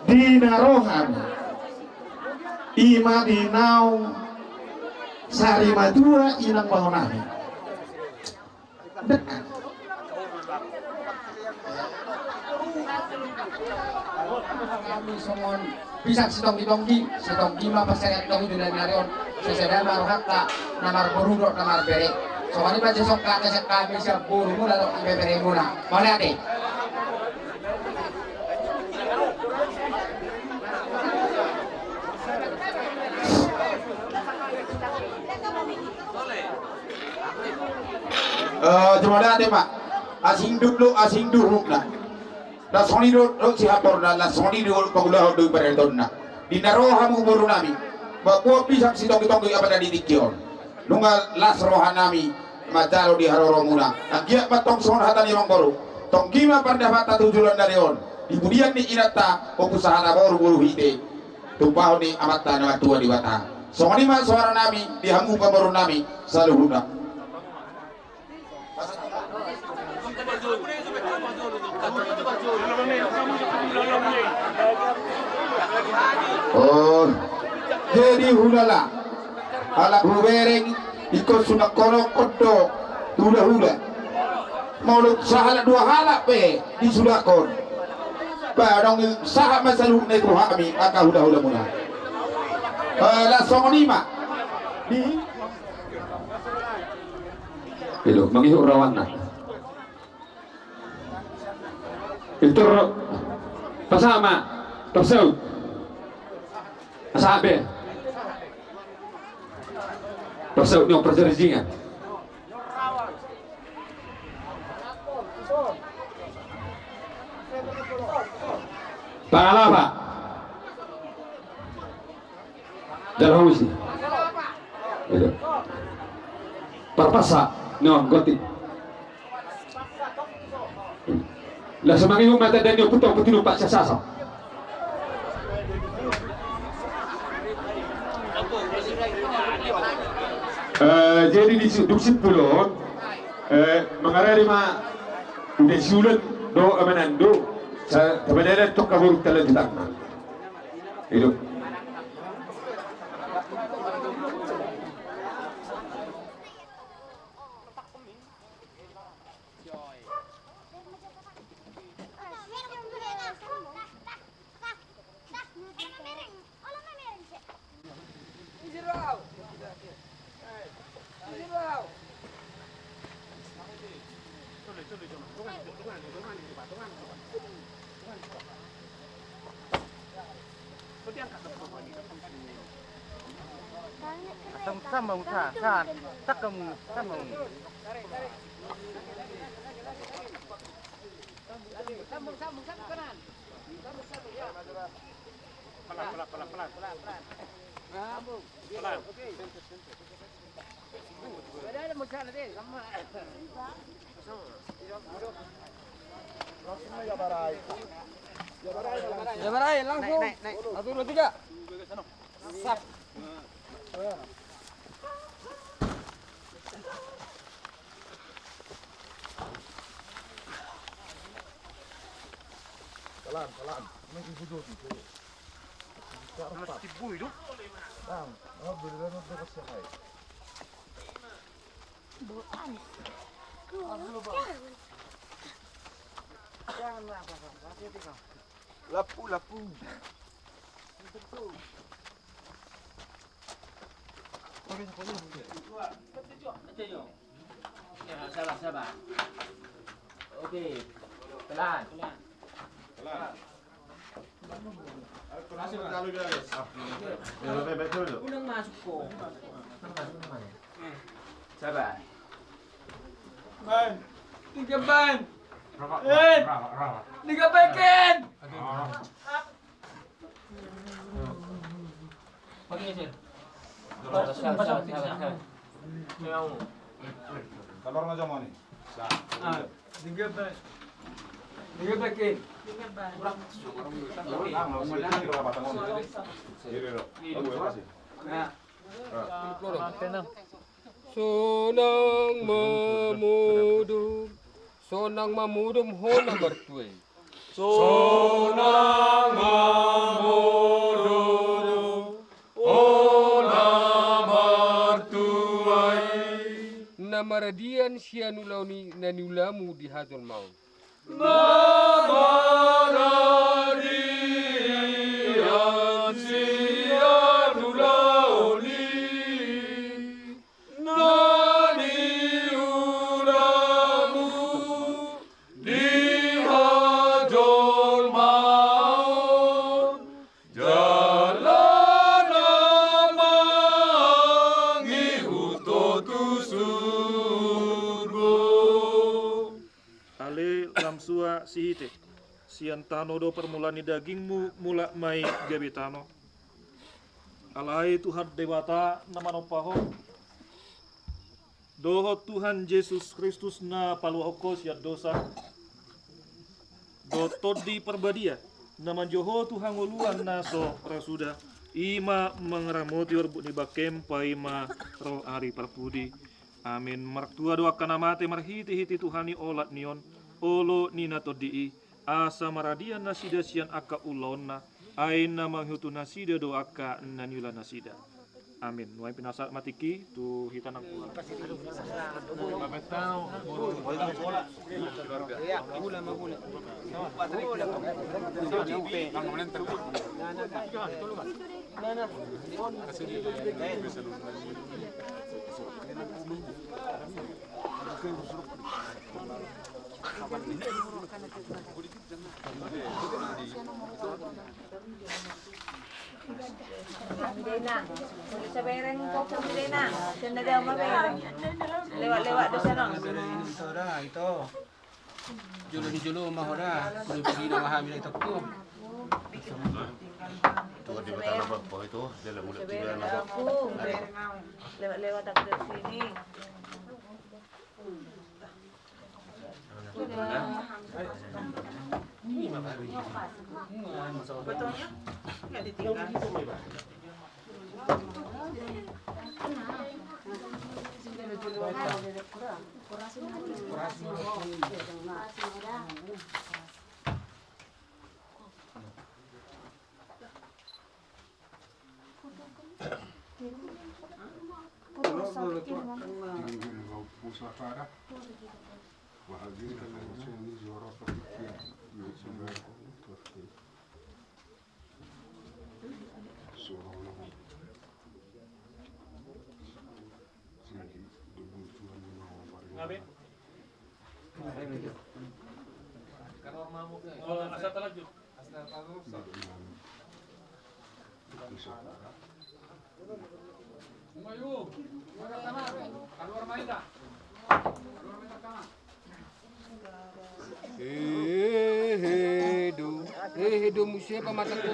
[SPEAKER 6] dinarohan ima dinau sari madua inang mahonami dekat
[SPEAKER 12] kami somon pisang sitong-tonggi mah pasarian tong dunan narion seseda maruhak ka namar borudok namar bere somani pa jesok ka kami siap buru mula tok bere muna mana ate
[SPEAKER 6] cuma ada pak asing dulu na da soni do si hapor na la soni do pagulah do peredon na dinaroha mo buru nami bakwa pisang sitong apa na didikyon nunga las roha nami matalo di haroro muna agia patong son hatani mang boru tong gima pandapata tujulan dari on dibudian ni inata opusahana boru hite tumpaho ni amata na tua di bata soni ma suara nami dihamu ka boru nami saluhuna oh di hulala ala hubereng ikut sunak korok kodo hula-hula maulud sahala dua halak pe di sudakon padong sahat masalu naik rohami aka hula-hula muna la songonima di itu mangihuk rawana itu pasama terseut asabe terseut nyok perjeringan Pangalapa Jalan Husi itu Parpasa no gotik lah semangin umat dan dia putong putih pak sasasa jadi di Duksit Pulau mengarah lima udah sulit do amenando sebenarnya tok kabur telah ditakna hidup
[SPEAKER 14] sama usaha tak kamu sama
[SPEAKER 10] Jabarai langsung. 1, 2, 3. Sap.
[SPEAKER 14] Pelan. Ini duduk itu. Mesti bui itu. Bang, beneran udah selesai.
[SPEAKER 15] Bukan. Jangan apa-apa.
[SPEAKER 14] Lapu.
[SPEAKER 12] Sabar. Oke. Pelan. Unang masuk ko. Sabar.
[SPEAKER 10] Ban. 3 ban. Liga baikin.
[SPEAKER 14] Kalor nga dyan mo ni.
[SPEAKER 10] Liga baikin.
[SPEAKER 7] Sonang mamudum hona mertuai.
[SPEAKER 8] Sonang mamudum hona mertuai.
[SPEAKER 7] Namaradian sianulauni nanulamu di hadul maut.
[SPEAKER 8] Namaradian sianulauni
[SPEAKER 11] sihite siantano do permulani dagingmu mula mai gabitano alai Tuhan dewata namano paho doho Tuhan Yesus Kristus na paluoko siat dosa do todi perbadia nama Joho Tuhan nguluan naso rasuda ima mengeramoti orbut ni bakem paima roh ari perpudi amin martua doakan amate marhiti-hiti Tuhani olat nion Olo nina todii asa maradian nasida sian aka ulona Ain namang hutu nasida doaka nanila nasida. Amin. Nuai pinasa matiki tu hitan ang pulang.
[SPEAKER 16] Dena, sa bereng ko sa Dena. Diyan na daw mabereng. Lewat-lewat doon sana.
[SPEAKER 3] Ito. Julo ni julo mahora. Kuno pergi na mahami na ito ko.
[SPEAKER 14] Itu di batang apa po itu dalam mulut juga na.
[SPEAKER 16] Lewat-lewat aku dari sini. Betulnya nggak ditinggal.
[SPEAKER 12] Hedo musia pamataku.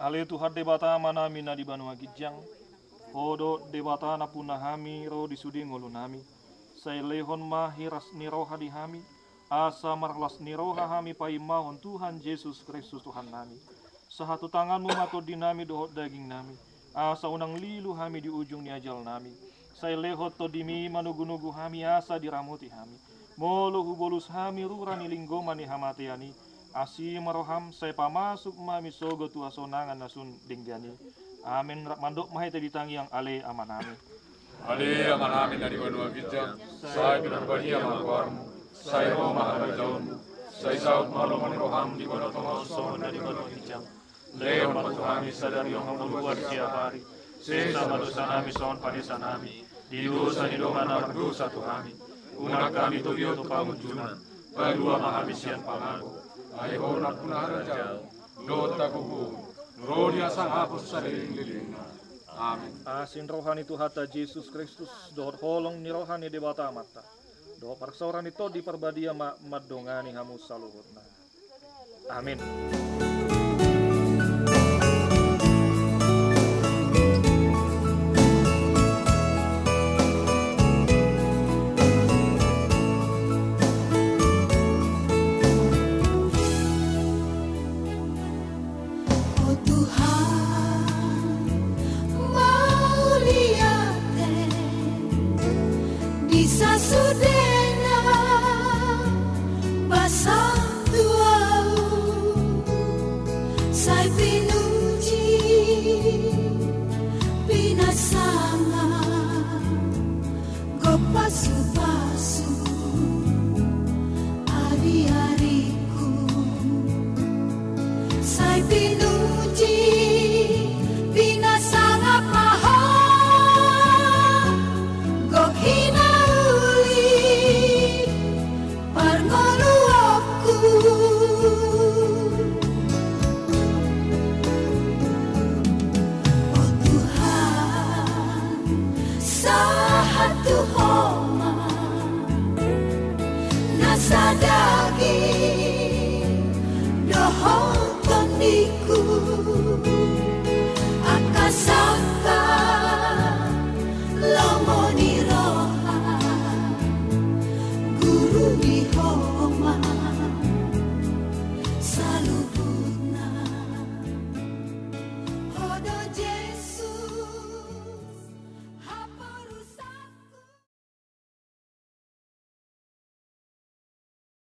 [SPEAKER 11] Ale Tuhan debata manami na di Banua Gijang, Odo debata na punahami ro di sudi ngulu nami, say lehon mahiras niroha di hami, asa marlas niroha hami paimahon Tuhan Yesus Kristus Tuhan nami. Sahatu tanganmu mato di nami dohot daging nami, asa unang lilu hami di ujung ni ajal nami. Say lehot to dimi manugu-nugu hami asa diramuti hami, molo hubolus hami rurani linggo mani hamatiani. Asi maroham saya pamasuk mami sogo tua sonangan nasun dinggani. Amin mandok mahai tadi tangi yang ale amanami.
[SPEAKER 8] Ale amanami dari Banua Gijang. Saya benar bani amanwarmu. Saya mau mahal daunmu. Saya saut malu roham di Banua Tomoson dari Banua Gijang. Leon matu kami sadar yang kamu buat siap hari. Sesa madosa nami son padesa nami. Di dosa di domana berdosa tu kami. Unak kami tu bio tu pamunjunan. Badua mahabisian pangaku. Ayo nak punah raja, dota kuku, nuronia sang hapus saling liling. Amin.
[SPEAKER 11] Asin rohani Tuhan Yesus Kristus, dohot holong ni rohani debata mata. Dohot parsauran itu di perbadia madongani hamu saluhurna. Amin.